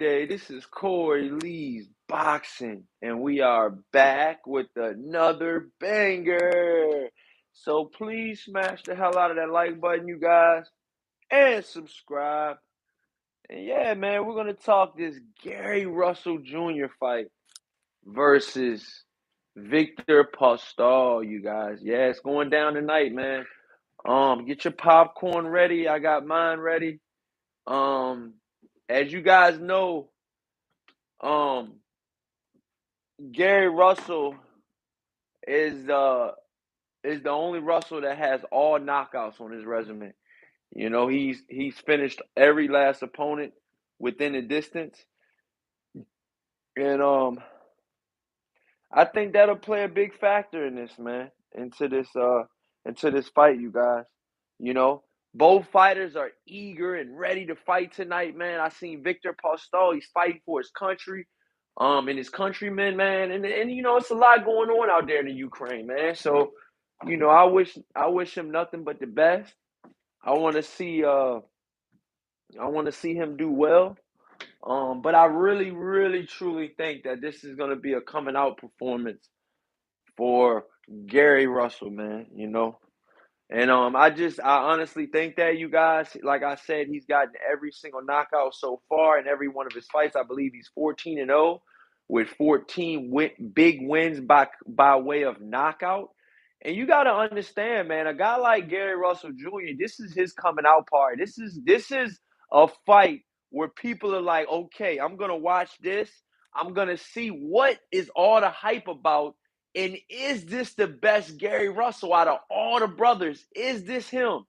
Day. This is Corey Lee's Boxing, and we are back with another banger. So please smash the hell out of that like button, you guys, and subscribe. And yeah, man, we're gonna talk this Gary Russell Jr. fight versus Viktor Postol, you guys. Yeah, it's going down tonight, man. Get your popcorn ready. I got mine ready. Um, as you guys know, um, Gary Russell is the only Russell that has all knockouts on his resume. You know, he's finished every last opponent within a distance. And I think that'll play a big factor in this, man. Into this fight, you guys. You know, both fighters are eager and ready to fight tonight, man. I seen Viktor Postol, he's fighting for his country, and his countrymen, man. And you know, it's a lot going on out there in the Ukraine, man. So, you know, I wish him nothing but the best. I wanna see I wanna see him do well. But I really, really, truly think that this is gonna be a coming out performance for Gary Russell, man, you know. And I honestly think that, you guys, like I said, he's gotten every single knockout so far in every one of his fights. I believe he's 14-0 with 14 big wins by way of knockout. And you got to understand, man, a guy like Gary Russell Jr., this is his coming out party. This is a fight where people are like, okay, I'm gonna watch this. I'm gonna see what is all the hype about, and is this the best Gary Russell out of all the brothers? Is this him?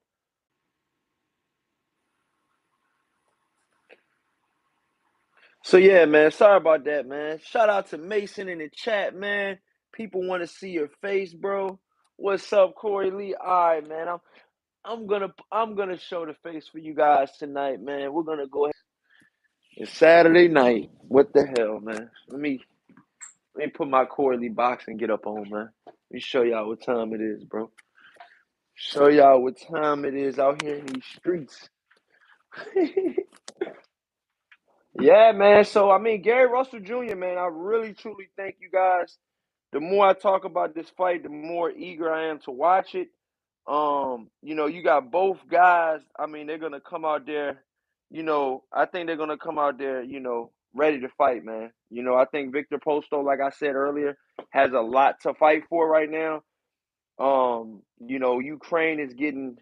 So yeah, man. Sorry about that, man. Shout out to Mason in the chat, man. People want to see your face, bro. What's up, Corey Lee? All right, man. I'm gonna show the face for you guys tonight, man. We're gonna go ahead. It's Saturday night. What the hell, man? Let me put my Corey Lee boxing get up on, man. Let me show y'all what time it is, bro. Show y'all what time it is out here in these streets. Yeah, man. So I mean, Gary Russell Jr., man, I really truly think, you guys, the more I talk about this fight, the more eager I am to watch it. You know, you got both guys. I mean, they're gonna come out there, I think they're gonna come out there, ready to fight, man. You know, I think Victor Postol, like I said earlier, has a lot to fight for right now. You know, Ukraine is getting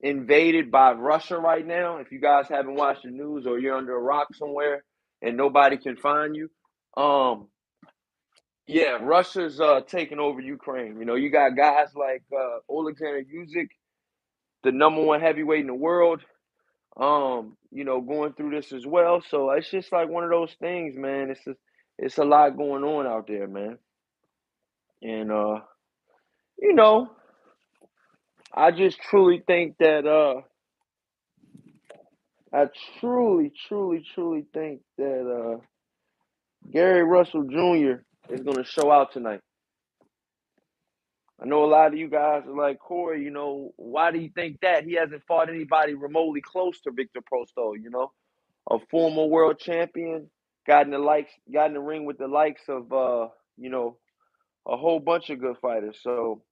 invaded by Russia right now. If you guys haven't watched the news, or you're under a rock somewhere and nobody can find you, um, yeah, Russia's taking over Ukraine. You know, you got guys like Alexander Usyk, the number one heavyweight in the world, going through this as well. So it's just like one of those things, man. It's a lot going on out there, man. And you know, I just truly think that I truly, truly, truly think that Gary Russell Jr. is going to show out tonight. I know a lot of you guys are like, Corey, why do you think that? He hasn't fought anybody remotely close to Victor Prosto, a former world champion, got in the ring with the likes of, a whole bunch of good fighters. So,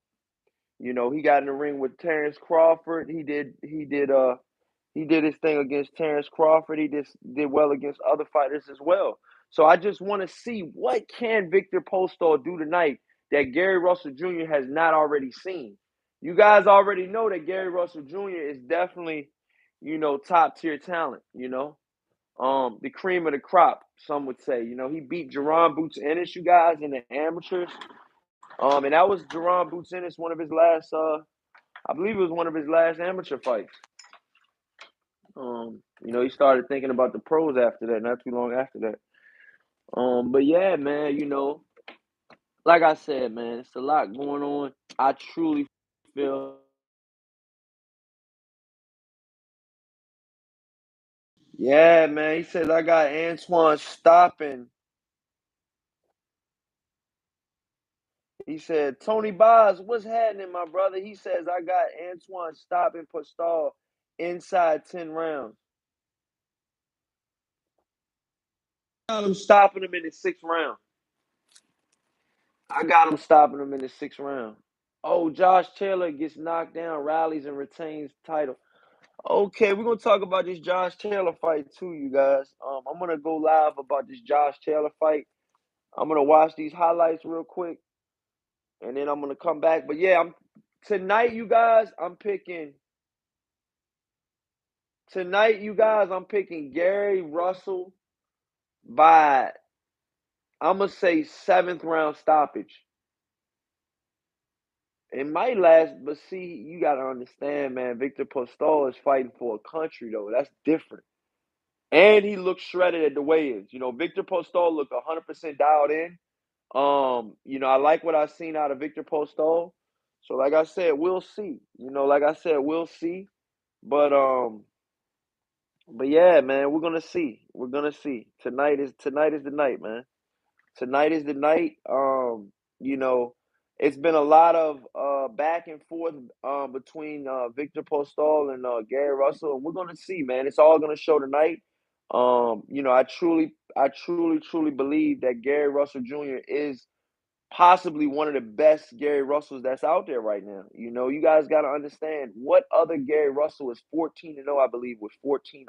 he got in the ring with Terrence Crawford. He did his thing against Terrence Crawford. He just did well against other fighters as well. So I just want to see, what can Victor Postol do tonight that Gary Russell Jr. has not already seen. You guys already know that Gary Russell Jr. is definitely, top tier talent. The cream of the crop, some would say. He beat Jerron Boots Ennis, you guys, in the amateurs. And that was Jerron Boots Ennis, one of his last. I believe it was one of his last amateur fights. He started thinking about the pros after that, not too long after that. But yeah, man, like I said, man, it's a lot going on. I truly feel, yeah, man. He says I got Antuanne stopping. He said, Tony Boz, what's happening, my brother? He says I got Antuanne stopping Postol inside 10 rounds. got him stopping him in the 6th round. I got him stopping him in the 6th round. Oh, Josh Taylor gets knocked down, rallies, and retains title. Okay, we're gonna talk about this Josh Taylor fight too, you guys. I'm gonna go live about this Josh Taylor fight. I'm gonna watch these highlights real quick, and then I'm gonna come back. But yeah, I'm tonight, you guys. I'm picking Gary Russell by, I'm gonna say, 7th round stoppage. It might last, but see, you gotta understand, man. Viktor Postol is fighting for a country, though. That's different. And he looks shredded at the weigh-ins. Viktor Postol looked 100% dialed in. I like what I've seen out of Viktor Postol. So, like I said, we'll see. We'll see. But yeah, man, we're gonna see. We're gonna see. Tonight is the night, man. Tonight is the night. You know, it's been a lot of back and forth between Viktor Postol and Gary Russell, and we're gonna see, man. It's all gonna show tonight. I truly believe that Gary Russell Jr. is possibly one of the best Gary Russells that's out there right now. You guys got to understand what other Gary Russell is 14-0, I believe, with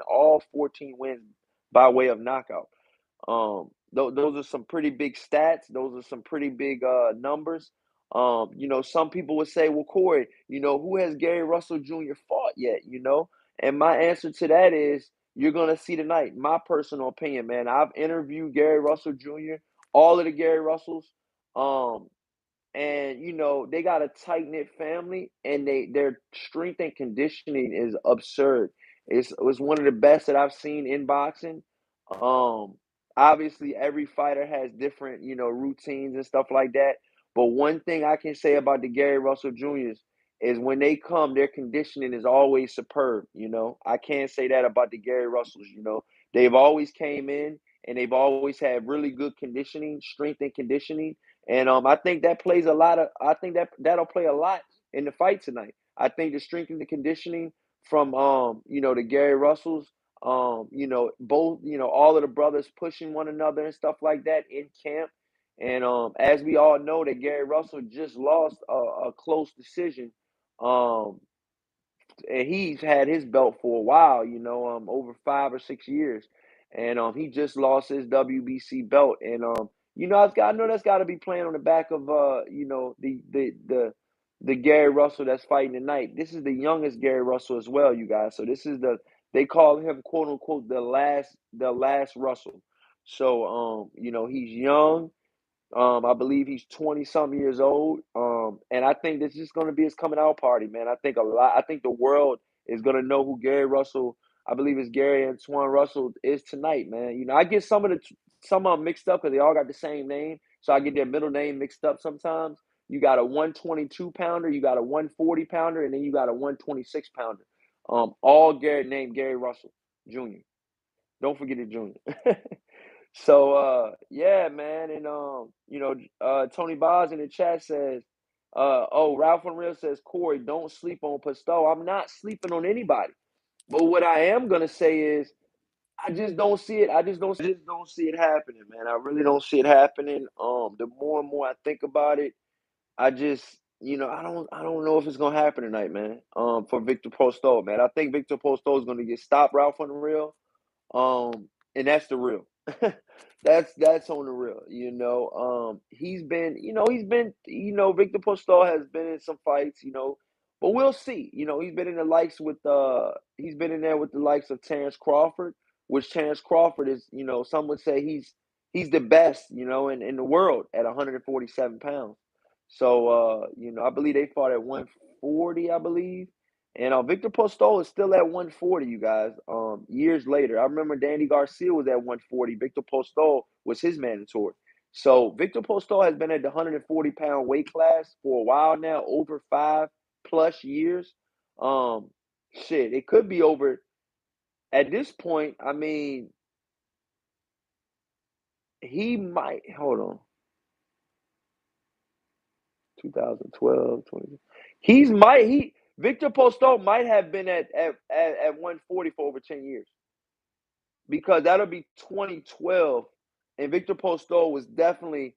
all 14 wins by way of knockout. Those are some pretty big stats. Those are some pretty big numbers. Some people would say, well, Corey, who has Gary Russell Jr. fought yet? And my answer to that is you're gonna see tonight. My personal opinion, man. I've interviewed Gary Russell Jr., all of the Gary Russells. Um, and they got a tight knit family, and their strength and conditioning is absurd. It was one of the best that I've seen in boxing. Um, Obviously, every fighter has different routines and stuff like that. But one thing I can say about the Gary Russell Juniors is when they come, their conditioning is always superb. I can't say that about the Gary Russells. They've always came in and they've always had really good conditioning, strength and conditioning, and I think that plays a lot of. I think that'll play a lot in the fight tonight. I think the strength and the conditioning from the Gary Russells, both all of the brothers pushing one another and stuff like that in camp. And as we all know, that Gary Russell just lost a close decision. Um, and he's had his belt for a while, over 5 or 6 years, and he just lost his WBC belt, and I know that's got to be playing on the back of the Gary Russell that's fighting tonight. This is the youngest Gary Russell as well, you guys. So this is they call him, quote unquote, the last Russell. So he's young. I believe he's 20 something years old. And I think this is going to be his coming out party, man. I think the world is going to know who Gary Russell, I believe it's Gary Antuanne Russell, is tonight, man. I get some of them mixed up because they all got the same name. So I get their middle name mixed up sometimes. You got a 122 pounder, you got a 140 pounder, and then you got a 126 pounder. All named Gary Russell Jr. Don't forget the junior. So yeah, man, and Tony Boz in the chat says, Ralph Unreal says, Corey, don't sleep on Pistow. I'm not sleeping on anybody. But what I am gonna say is I just don't see it. I just don't see it happening, man. I really don't see it happening. The more and more I think about it, I just I don't know if it's gonna happen tonight, man. For Victor Postol, man. I think Victor Postol is gonna get stopped, Ralph Unreal. And that's the real. That's on the real. Victor Postol has been in some fights, but we'll see. He's been in there with the likes of Terrence Crawford, which Terrence Crawford is, some would say he's the best, in the world at 147 pounds. So I believe they fought at 140, I believe. And Victor Postol is still at 140, you guys. Years later, I remember Danny Garcia was at 140. Victor Postol was his mandatory. So Victor Postol has been at the 140-pound weight class for a while now, over 5+ years. Shit, it could be over at this point. I mean, he might hold on. 2012, 20. Victor Postol might have been at 140 for over 10 years, because that'll be 2012. and Victor Postol was definitely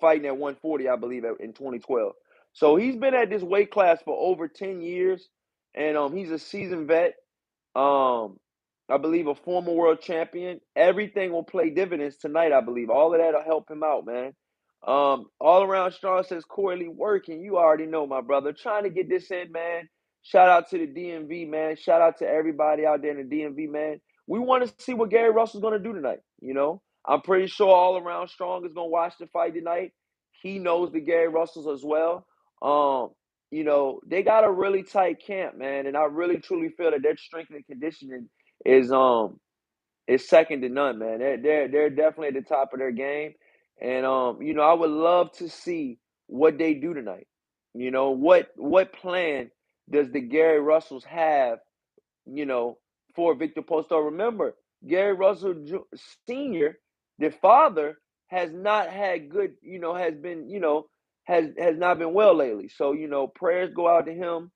fighting at 140, I believe, in 2012. So he's been at this weight class for over 10 years, and he's a seasoned vet. Um, I believe a former world champion. Everything will play dividends tonight, I believe. All of that'll help him out, man. All around strong says Corey working. You already know, my brother. Trying to get this in, man. Shout out to the DMV, man. Shout out to everybody out there in the DMV, man. We want to see what Gary Russell's going to do tonight. I'm pretty sure all around strong is going to watch the fight tonight. He knows the Gary Russells as well. Um, they got a really tight camp, man, and I really truly feel that their strength and conditioning is second to none, man. They're definitely at the top of their game, and I would love to see what they do tonight. What plan does the Gary Russells have? You know, for Victor Postol. Remember, Gary Russell Senior, the father, has not had good. Has been has not been well lately. So prayers go out to him.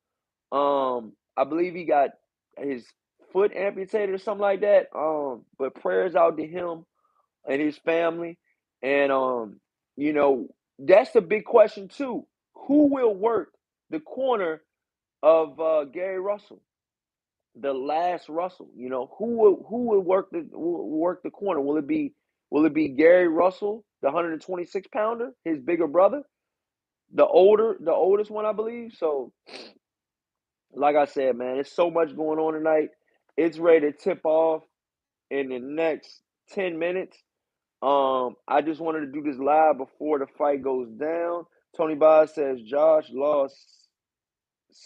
I believe he got his foot amputated or something like that. But prayers out to him and his family. And you know, that's the big question too. Who will work the corner of Gary Russell? The last Russell, who will work the corner? Will it be Gary Russell, the 126 pounder, his bigger brother, the oldest one, I believe. So like I said, man, it's so much going on tonight. It's ready to tip off in the next 10 minutes. I just wanted to do this live before the fight goes down. Tony Boz says Josh lost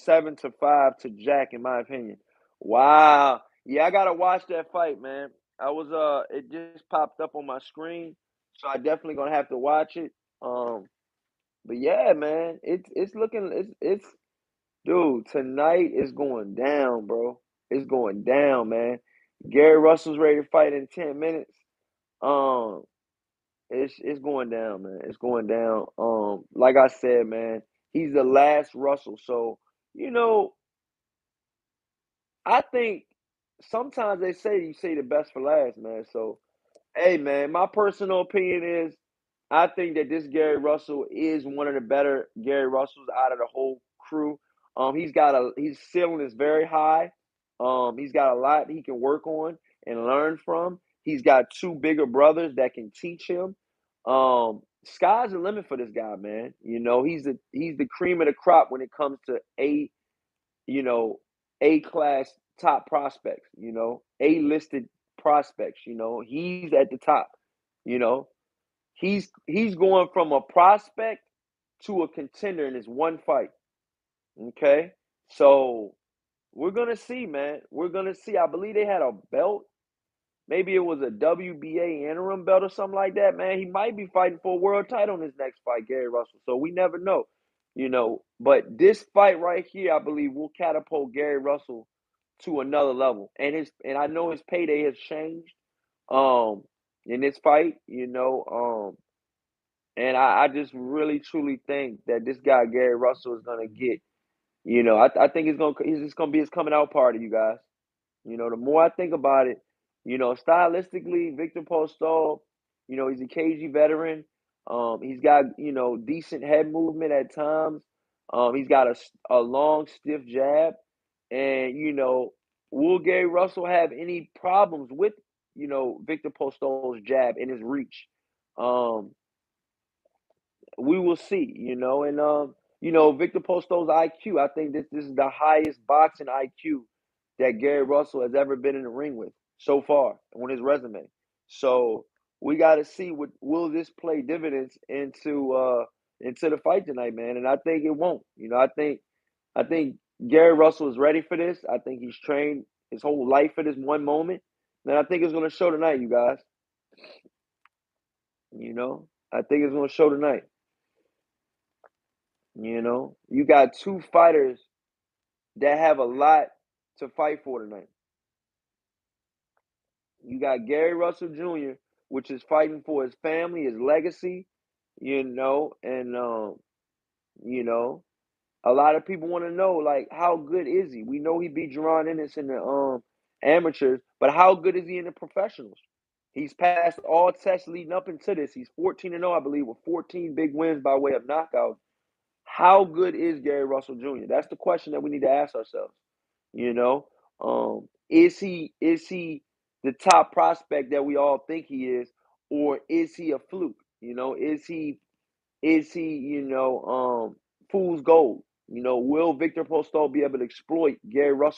7-5 to Jack, in my opinion. Wow. Yeah, I gotta watch that fight, man. It just popped up on my screen, so I definitely gonna have to watch it. Um, but yeah, man, it's looking it's dude, tonight is going down, bro. It's going down, man. Gary Russell's ready to fight in 10 minutes. Um, it's going down, man. It's going down. Like I said, man, he's the last Russell. So, you know, I think sometimes they say you say the best for last, man. So, hey, man, my personal opinion is I think that this Gary Russell is one of the better Gary Russells out of the whole crew. His ceiling is very high. He's got a lot he can work on and learn from. He's got two bigger brothers that can teach him. Sky's the limit for this guy, man. He's the cream of the crop when it comes to you know, A class top prospects, A listed prospects, he's at the top, you know. He's going from a prospect to a contender in his one fight. Okay. So we're gonna see, man. We're gonna see. I believe they had a belt. Maybe it was a WBA interim belt or something like that, man. He might be fighting for a world title in his next fight, Gary Russell. So we never know. But this fight right here, I believe, will catapult Gary Russell to another level. And I know his payday has changed in this fight, and I just really truly think that this guy Gary Russell is gonna get, I think it's gonna be his coming out party, you guys. The more I think about it, stylistically, Victor Postol, he's a cagey veteran. He's got, decent head movement at times. He's got a long, stiff jab. And, will Gary Russell have any problems with, Victor Postol's jab and his reach? Um, we will see, and Victor Postol's IQ. I think this is the highest boxing IQ that Gary Russell has ever been in the ring with so far on his resume. So we got to see what will this play dividends into the fight tonight, man. And I think it won't. I think Gary Russell is ready for this. I think he's trained his whole life for this one moment. And I think it's going to show tonight, you guys. I think it's going to show tonight. You got two fighters that have a lot to fight for tonight. You got Gary Russell Jr., which is fighting for his family, his legacy, and a lot of people want to know, like, how good is he? We know he beat Jerron Ennis in the amateurs, but how good is he in the professionals? He's passed all tests leading up into this. He's 14-0, I believe, with 14 big wins by way of knockouts. How good is Gary Russell Jr.? That's the question that we need to ask ourselves. You know, is he the top prospect that we all think he is, or is he a fluke? Is he fool's gold? Will Victor Postol be able to exploit Gary Russell